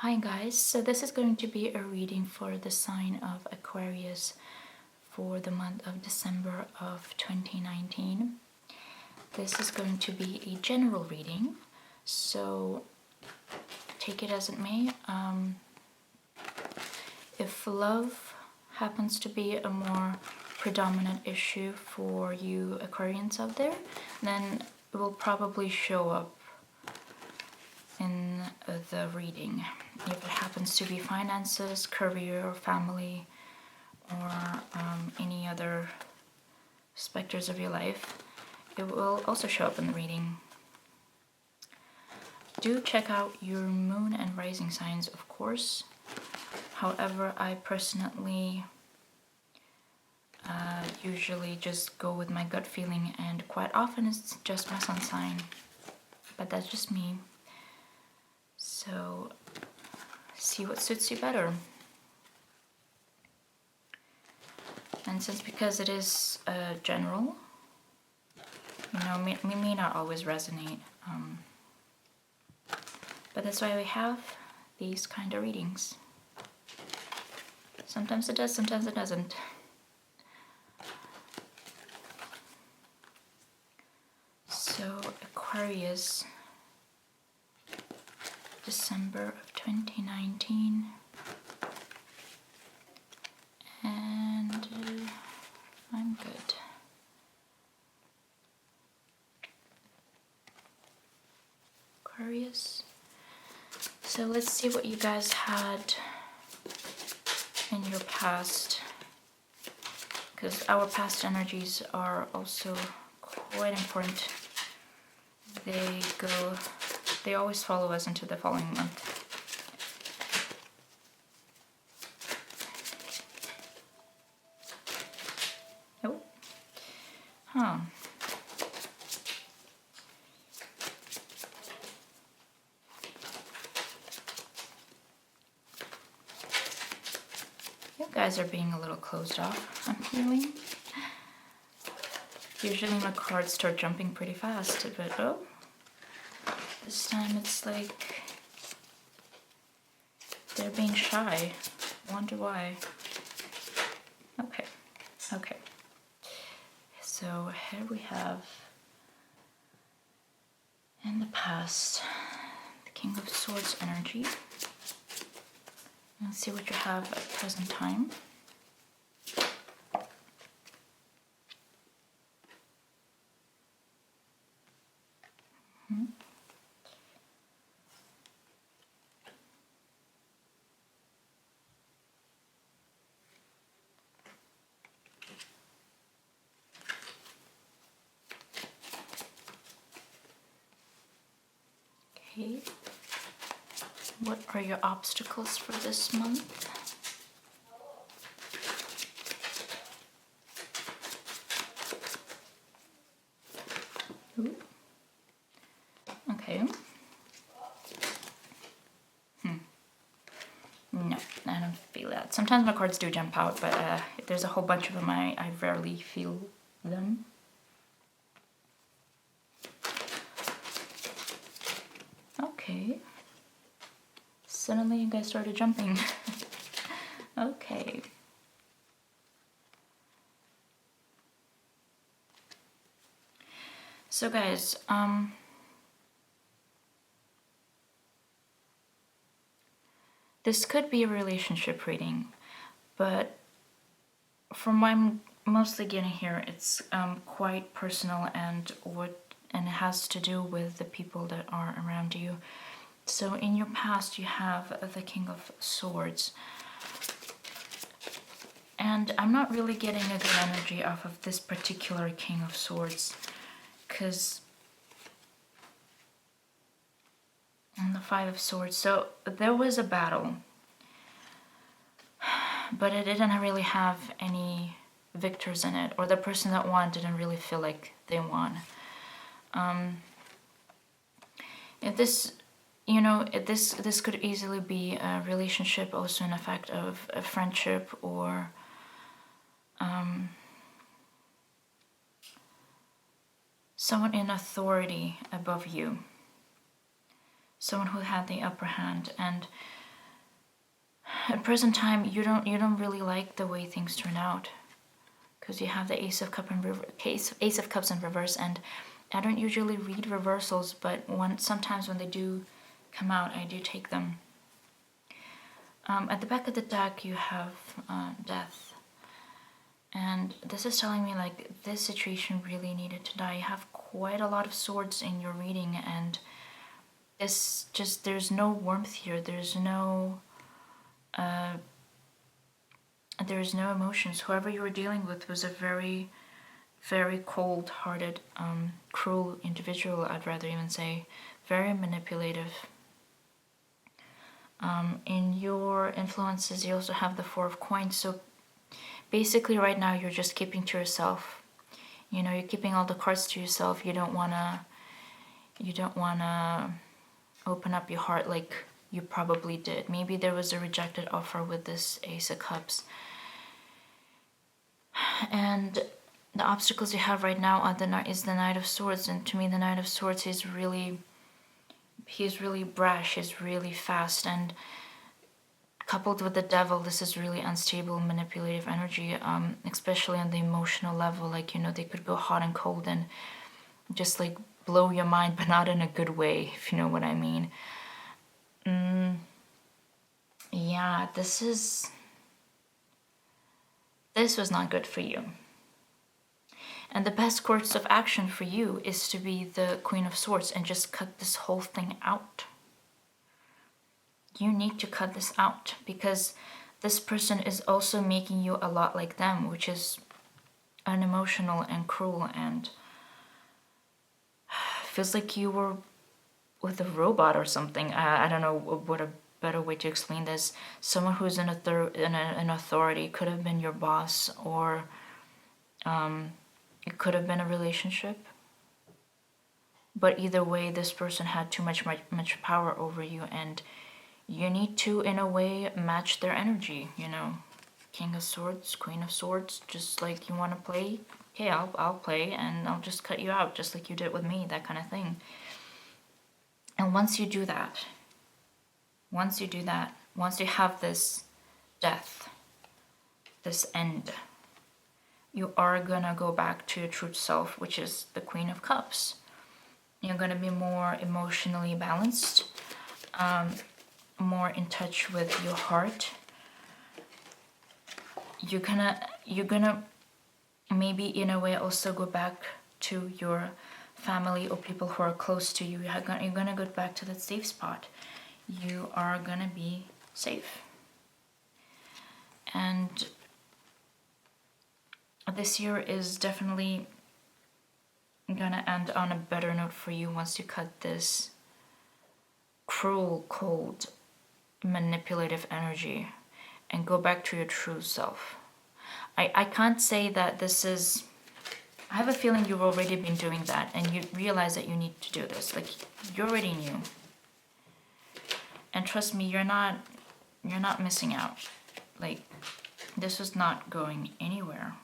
Hi guys, so this is going to be a reading for the sign of Aquarius for the month of December of 2019. This is going to be a general reading, so take it as it may. If love happens to be a more predominant issue for you Aquarians out there, then it will probably show up in the reading. If it happens to be finances, career, family, or any other specters of your life, it will also show up in the reading. Do check out your moon and rising signs, of course. However, I personally usually just go with my gut feeling, and quite often it's just my sun sign, but that's just me. So see what suits you better. And because it is general, you know, may not always resonate, but that's why we have these kind of readings. Sometimes it does, sometimes it doesn't. So Aquarius, December of 2019, and I'm good. Aquarius. So let's see what you guys had in your past, because our past energies are also quite important. They always follow us into the following month. Oh, huh. You guys are being a little closed off, I'm feeling. Usually my cards start jumping pretty fast, but oh, this time it's like they're being shy. Wonder why. Okay. So here we have, in the past, the King of Swords energy. Let's see what you have at present time. Okay. What are your obstacles for this month? Ooh. Okay. No, I don't feel that. Sometimes my cards do jump out, but if there's a whole bunch of them, I rarely feel them. Okay. Suddenly you guys started jumping. Okay. So guys, this could be a relationship reading, but from what I'm mostly getting here, it's quite personal, and it has to do with the people that are around you. So in your past you have the King of Swords, and I'm not really getting a good energy off of this particular King of Swords, because and the Five of Swords, so there was a battle, but it didn't really have any victors in it, or the person that won didn't really feel like they won. If this, you know, this could easily be a relationship, also an effect of a friendship, or someone in authority above you, someone who had the upper hand. And at present time, you don't really like the way things turn out, because you have the Ace of Cups in reverse, and I don't usually read reversals, but sometimes when they do come out, I do take them. At the back of the deck, you have Death, and this is telling me like this situation really needed to die. You have quite a lot of swords in your reading, and there's no warmth here. There's no emotions. Whoever you were dealing with was a very, very cold-hearted, cruel individual, I'd rather even say. Very manipulative. In your influences, you also have the Four of Coins. So basically right now you're just keeping to yourself. You're keeping all the cards to yourself. You don't wanna open up your heart like you probably did. Maybe there was a rejected offer with this Ace of Cups. And the obstacles you have right now is the Knight of Swords, and to me the Knight of Swords is really brash, he's really fast, and coupled with the Devil, this is really unstable, manipulative energy, especially on the emotional level. Like, they could go hot and cold and just like blow your mind, but not in a good way, if you know what I mean. Yeah, this was not good for you. And the best course of action for you is to be the Queen of Swords and just cut this whole thing out. You need to cut this out, because this person is also making you a lot like them, which is unemotional and cruel, and feels like you were with a robot or something. I don't know what a better way to explain this. Someone who's in an authority, could have been your boss, or it could have been a relationship. But either way, this person had too much power over you, and you need to, in a way, match their energy. King of Swords, Queen of Swords. Just like, you want to play? Okay, I'll play, and I'll just cut you out, just like you did with me. That kind of thing. And once you do that, once you have this death, this end, you are gonna go back to your true self, which is the Queen of Cups. You're gonna be more emotionally balanced, more in touch with your heart. You're gonna maybe in a way also go back to your family or people who are close to you. You're gonna go back to that safe spot. You are gonna be safe. And this year is definitely gonna end on a better note for you once you cut this cruel, cold, manipulative energy and go back to your true self. I can't say that this is... I have a feeling you've already been doing that, and you realize that you need to do this. Like, you already knew. And trust me, you're not missing out. Like, this is not going anywhere.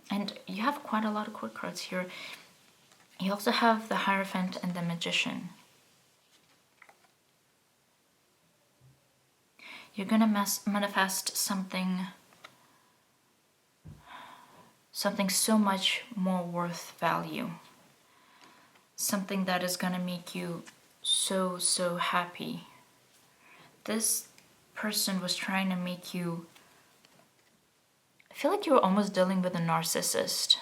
And you have quite a lot of court cards here. You also have the Hierophant and the Magician. You're gonna manifest something so much more worth value. Something that is gonna make you so, so happy. This person was trying to make you... I feel like you were almost dealing with a narcissist.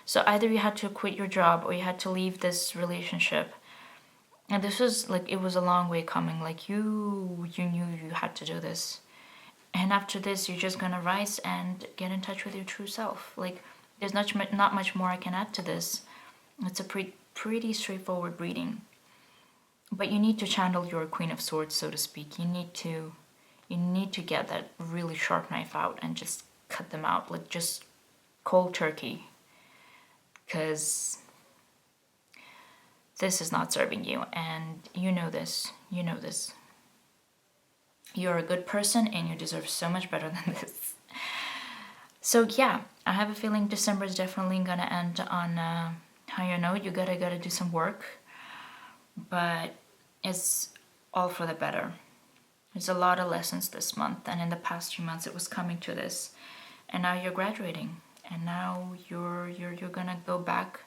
So either you had to quit your job or you had to leave this relationship. And this was like, it was a long way coming. Like, you knew you had to do this. And after this, you're just gonna rise and get in touch with your true self. Like, there's not much more I can add to this. It's a pretty straightforward reading. But you need to channel your Queen of Swords, so to speak. You need to get that really sharp knife out and just cut them out, like just cold turkey. Because this is not serving you, and you know this. You're a good person, and you deserve so much better than this. So yeah, I have a feeling December is definitely gonna end on a higher note. You gotta do some work, but it's all for the better. There's a lot of lessons this month, and in the past 2 months it was coming to this, and now you're graduating, and now you're gonna go back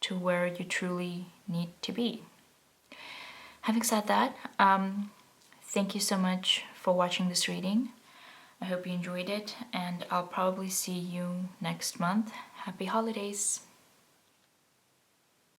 to where you truly need to be. Having said that, thank you so much for watching this reading. I hope you enjoyed it, and I'll probably see you next month. Happy holidays!